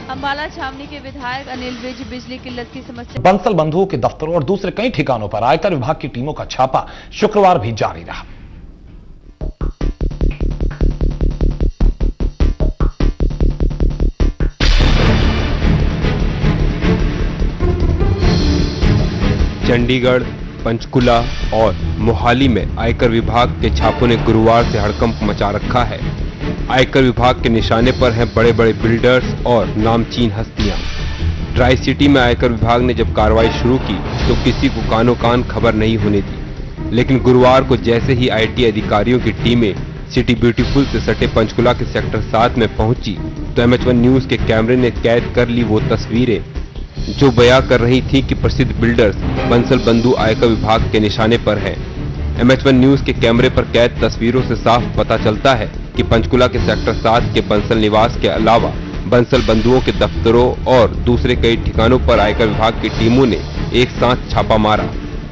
अंबाला छावनी के विधायक अनिल विज बिजली किल्लत की समस्या। बंसल बंधुओं के दफ्तरों और दूसरे कई ठिकानों पर आयकर विभाग की टीमों का छापा शुक्रवार भी जारी रहा। चंडीगढ़, पंचकुला और मोहाली में आयकर विभाग के छापों ने गुरुवार से हड़कंप मचा रखा है। आयकर विभाग के निशाने पर हैं बड़े बड़े बिल्डर्स और नामचीन हस्तियां। ट्राई सिटी में आयकर विभाग ने जब कार्रवाई शुरू की तो किसी को कानो कान खबर नहीं होने दी, लेकिन गुरुवार को जैसे ही आईटी अधिकारियों की टीमें सिटी ब्यूटीफुल से सटे पंचकुला के सेक्टर 7 में पहुंची तो MH1 न्यूज के कैमरे ने कैद कर ली वो तस्वीरें जो बयां कर रही थी कि प्रसिद्ध बिल्डर्स बंसल बंधु आयकर विभाग के निशाने पर हैं। MH1 न्यूज के कैमरे पर कैद तस्वीरों से साफ पता चलता है कि पंचकुला के सेक्टर 7 के बंसल निवास के अलावा बंसल बंधुओं के दफ्तरों और दूसरे कई ठिकानों पर आयकर विभाग की टीमों ने एक साथ छापा मारा।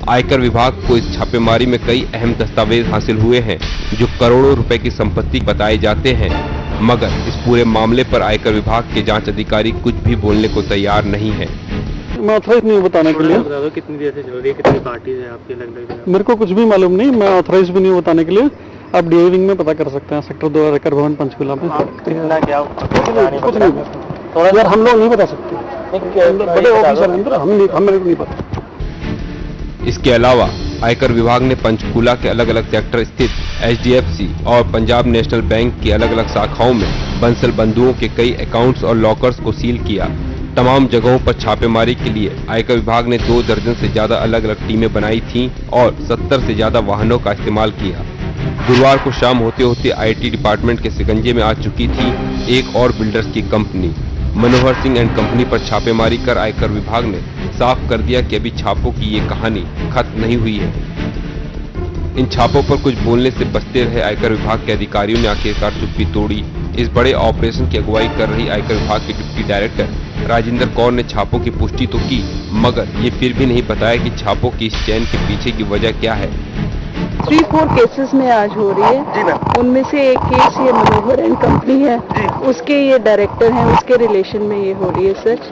आयकर विभाग को इस छापेमारी में कई अहम दस्तावेज हासिल हुए हैं जो करोड़ों रुपए की संपत्ति बताए जाते हैं, मगर इस पूरे मामले पर आयकर विभाग के जांच अधिकारी कुछ भी बोलने को तैयार नहीं है। मैं ऑथराइज नहीं बताने के लिए। कितनी देर से चल रही है, कितनी पार्टीज है आपकी अलग-अलग? मेरे को कुछ भी मालूम नहीं, मैं ऑथराइज भी नहीं बताने के लिए। आप डीआई विंग में पता कर सकते हैं, सेक्टर 2 आयकर भवन पंचकुला में। कुछ नहीं थोड़ा यार हम लोग नहीं बता सकते, बड़े ऑफिसर अंदर हम मेरे को नहीं पता। इसके अलावा आयकर विभाग ने पंचकुला के अलग अलग सेक्टर स्थित HDFC और पंजाब नेशनल बैंक की अलग अलग शाखाओं में बंसल बंधुओं के कई अकाउंट्स और लॉकर्स को सील किया। तमाम जगहों पर छापेमारी के लिए आयकर विभाग ने 2 दर्जन से ज्यादा अलग अलग टीमें बनाई थीं और 70 से ज्यादा वाहनों का इस्तेमाल किया। गुरुवार को शाम होते होते IT डिपार्टमेंट के शिकंजे में आ चुकी थी एक और बिल्डर्स की company Manohar Singh and company पर छापेमारी कर आयकर विभाग ने साफ कर दिया कि अभी छापों की ये कहानी खत्म नहीं हुई है। इन छापों पर कुछ बोलने से बचते रहे आयकर विभाग के अधिकारियों ने आखिरकार चुप्पी तोड़ी। इस बड़े ऑपरेशन की अगुवाई कर रही आयकर विभाग के डिप्टी डायरेक्टर राजेंद्र कौर ने छापों की पुष्टि तो की, मगर ये फिर भी नहीं बताया कि छापों की इस चैन के पीछे की वजह क्या है। 3-4 केसेस में आज हो रही है, उनमें से एक केस ये मनोहर एंड कंपनी है, उसके ये डायरेक्टर हैं, उसके रिलेशन में ये हो रही है सर्च।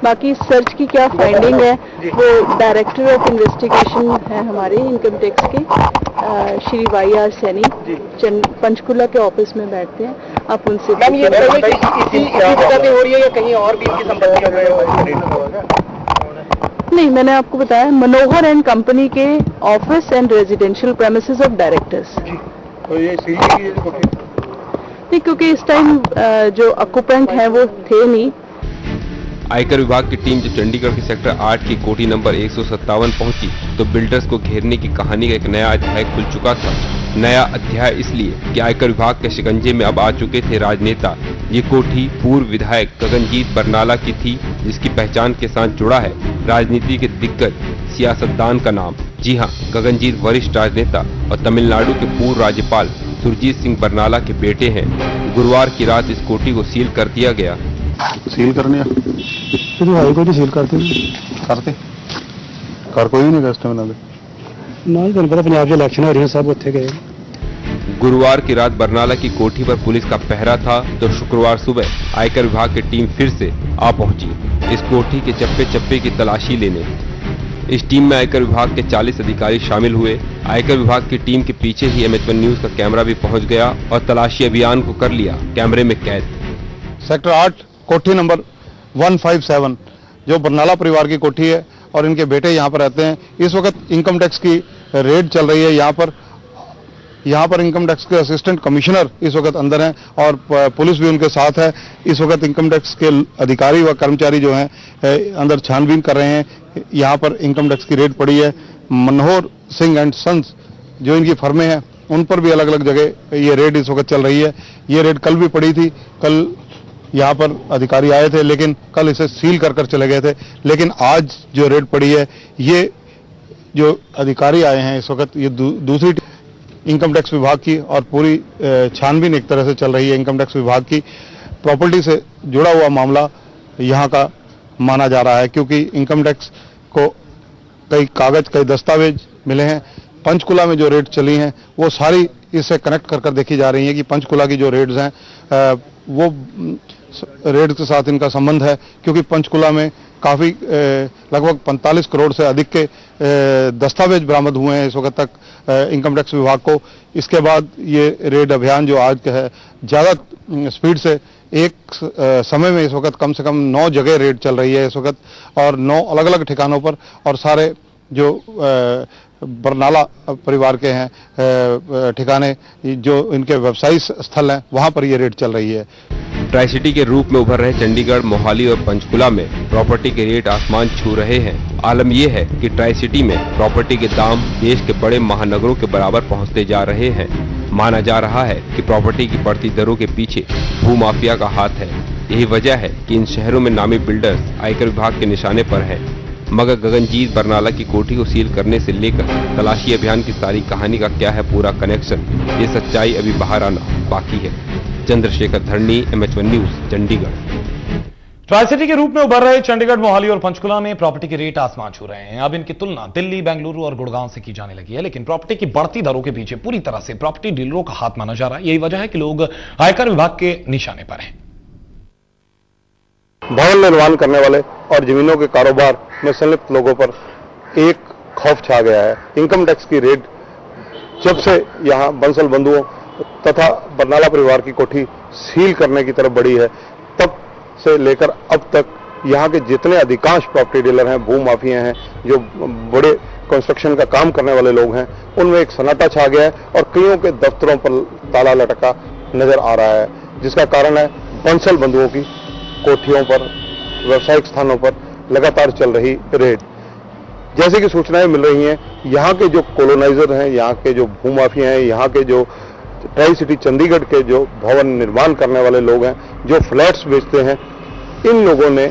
बाकी सर्च की क्या फाइंडिंग है वो डायरेक्टर ऑफ इन्वेस्टिगेशन है हमारे इनकम टैक्स के श्री YR सैनी पंचकुला के ऑफिस में बैठते हैं, आप उनसे ये इसी जगह पे हो रही है या कहीं और भी इनकी संपत्ति? नहीं, मैंने आपको बताया मनोहर एंड कंपनी के office and residential premises of directors. नहीं, क्योंकि इस टाइम जो ऑक्यूपेंट हैं वो थे नहीं। आयकर विभाग की टीम जब चंडीगढ़ के सेक्टर 8 की कोठी नंबर 157 पहुंची तो बिल्डर्स को घेरने की कहानी का एक नया अध्याय खुल चुका था। नया अध्याय इसलिए कि आयकर विभाग के शिकंजे में अब आ चुके थे राजनेता। ये कोठी पूर्व विधायक गगनजीत बरनाला की थी, जिसकी पहचान के साथ जुड़ा है राजनीति के दिग्गज सियासतदान का नाम। जी हाँ, गगनजीत वरिष्ठ राजनेता और तमिलनाडु के पूर्व राज्यपाल सुरजीत सिंह बरनाला के बेटे हैं। गुरुवार की रात इस कोठी को सील कर दिया गया। सील करने कोई सील करते कर कोई नहीं पंजाब के इलेक्शन हो रही है, सब उत्थे गए। गुरुवार की रात बरनाला की कोठी पर पुलिस का पहरा था तो शुक्रवार सुबह आयकर विभाग की टीम फिर से आ पहुंची इस कोठी के चप्पे चप्पे की तलाशी लेने। इस टीम में आयकर विभाग के 40 अधिकारी शामिल हुए। आयकर विभाग की टीम के पीछे ही MH1 न्यूज का कैमरा भी पहुंच गया और तलाशी अभियान को कर लिया कैमरे में कैद। सेक्टर 8 कोठी नंबर 157 जो बरनाला परिवार की कोठी है और इनके बेटे यहाँ पर रहते हैं। इस वक्त इनकम टैक्स की रेड चल रही है। यहाँ पर इनकम टैक्स के असिस्टेंट कमिश्नर इस वक्त अंदर हैं और पुलिस भी उनके साथ है। इस वक्त इनकम टैक्स के अधिकारी व कर्मचारी जो हैं अंदर छानबीन कर रहे हैं। यहाँ पर इनकम टैक्स की रेड पड़ी है। मनोहर सिंह एंड सन्स जो इनकी फर्में हैं उन पर भी अलग अलग जगह ये रेड इस वक्त चल रही है। ये रेड कल भी पड़ी थी, कल यहाँ पर अधिकारी आए थे लेकिन कल इसे सील कर चले गए थे। लेकिन आज जो रेड पड़ी है, ये जो अधिकारी आए हैं इस वक्त, ये दूसरी इनकम टैक्स विभाग की और पूरी छानबीन एक तरह से चल रही है इनकम टैक्स विभाग की। प्रॉपर्टी से जुड़ा हुआ मामला यहाँ का माना जा रहा है क्योंकि इनकम टैक्स को कई कागज, कई दस्तावेज मिले हैं। पंचकुला में जो रेड चली हैं वो सारी इससे कनेक्ट कर देखी जा रही है कि पंचकुला की जो रेड्स हैं वो रेड के साथ इनका संबंध है, क्योंकि पंचकुला में काफ़ी लगभग 45 करोड़ से अधिक के दस्तावेज बरामद हुए हैं इस वक्त तक इनकम टैक्स विभाग को। इसके बाद ये रेड अभियान जो आज का है, ज़्यादा स्पीड से एक समय में इस वक्त कम से कम 9 जगह रेड चल रही है इस वक्त, और 9 अलग अलग ठिकानों पर, और सारे जो बरनाला परिवार के हैं ठिकाने, जो इनके व्यवसायिक स्थल हैं, वहां पर ये रेड चल रही है। ट्राई सिटी के रूप में उभर रहे चंडीगढ़, मोहाली और पंचकुला में प्रॉपर्टी के रेट आसमान छू रहे हैं। आलम यह है कि ट्राई सिटी में प्रॉपर्टी के दाम देश के बड़े महानगरों के बराबर पहुंचते जा रहे हैं। माना जा रहा है कि प्रॉपर्टी की बढ़ती दरों के पीछे भूमाफिया का हाथ है। यही वजह है कि इन शहरों में नामी बिल्डर्स आयकर विभाग के निशाने पर हैं। मगर गगनजीत बरनाला की कोठी को सील करने से लेकर तलाशी अभियान की सारी कहानी का क्या है पूरा कनेक्शन, ये सच्चाई अभी बाहर आना बाकी है। चंद्रशेखर धरनी, MH1 news, Chandigarh. Tri city के रूप में उभर रहे चंडीगढ़, मोहाली और पंचकुला में प्रॉपर्टी के रेट आसमान छू रहे हैं। अब इनकी तुलना दिल्ली, बेंगलुरु और गुड़गांव से की जाने लगी है, लेकिन प्रॉपर्टी की बढ़ती दरों के पीछे पूरी तरह से प्रॉपर्टी डीलरों का हाथ माना जा रहा है। यही वजह है कि लोग आयकर विभाग के निशाने पर हैं। भवन निर्माण करने वाले और जमीनों के कारोबार में संलिप्त लोगों पर एक खौफ छा गया है। इनकम टैक्स की रेड जब से यहां बंसल बंधुओं तथा बरनाला परिवार की कोठी सील करने की तरफ बढ़ी है, तब से लेकर अब तक यहां के जितने अधिकांश प्रॉपर्टी डीलर हैं, भूमाफिया हैं, जो बड़े कंस्ट्रक्शन का काम करने वाले लोग हैं, उनमें एक सन्नाटा छा गया है और कईयों के दफ्तरों पर ताला लटका नजर आ रहा है, जिसका कारण है बंसल बंधुओं की कोठियों पर, व्यवसायिक स्थानों पर लगातार चल रही रेड। जैसे कि सूचनाएं मिल रही हैं, यहाँ के जो कॉलोनाइजर हैं, यहाँ के जो भूमाफिया हैं, यहाँ के जो ट्राई सिटी चंडीगढ़ के जो भवन निर्माण करने वाले लोग हैं, जो फ्लैट्स बेचते हैं, इन लोगों ने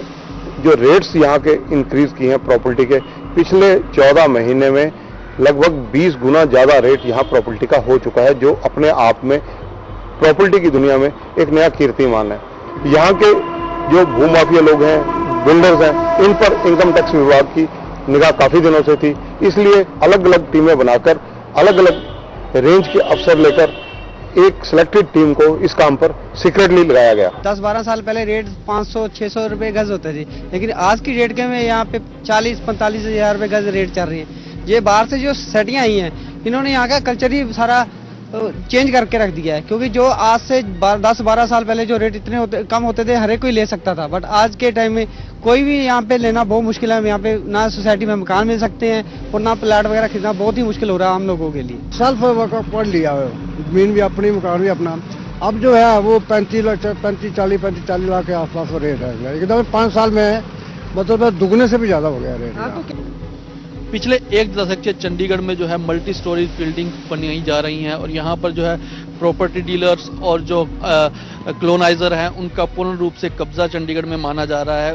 जो रेट्स यहाँ के इंक्रीज किए हैं प्रॉपर्टी के, पिछले 14 महीने में लगभग 20 गुना ज्यादा रेट यहाँ प्रॉपर्टी का हो चुका है, जो अपने आप में प्रॉपर्टी की दुनिया में एक नया कीर्तिमान है। यहाँ के जो भूमाफिया लोग हैं, बिल्डर्स हैं, इन पर इनकम टैक्स विभाग की निगाह काफी दिनों से थी, इसलिए अलग अलग टीमें बनाकर अलग अलग रेंज के अफसर लेकर एक सिलेक्टेड टीम को इस काम पर सीक्रेटली लगाया गया। 10-12 साल पहले रेट 500-600 रुपए गज होते थे, लेकिन आज की रेट के में यहाँ पे 40-45 हजार रुपए गज रेट चल रही है। ये बाहर से जो सेटियां आई हैं, इन्होंने यहाँ का कल्चर ही सारा चेंज करके रख दिया है, क्योंकि जो आज से 10-12 साल पहले जो रेट इतने कम होते थे, हर एक कोई ले सकता था, बट आज के टाइम में कोई भी यहाँ पे लेना बहुत मुश्किल है। यहाँ पे ना सोसाइटी में मकान मिल सकते हैं और ना प्लाट वगैरह खरीदना बहुत ही मुश्किल हो रहा है हम लोगों के लिए। सेल्फ पढ़ लिया है, जमीन भी अपनी, मकान भी अपना। अब जो है वो 35 लाख के आसपास रेट है। एकदम 5 साल में मतलब दुगने से भी ज्यादा हो गया रेट। पिछले 1 दशक से चंडीगढ़ में जो है मल्टी स्टोरी बिल्डिंग बनाई जा रही हैं और यहाँ पर जो है प्रॉपर्टी डीलर्स और जो क्लोनाइजर हैं, उनका पूर्ण रूप से कब्जा चंडीगढ़ में माना जा रहा है।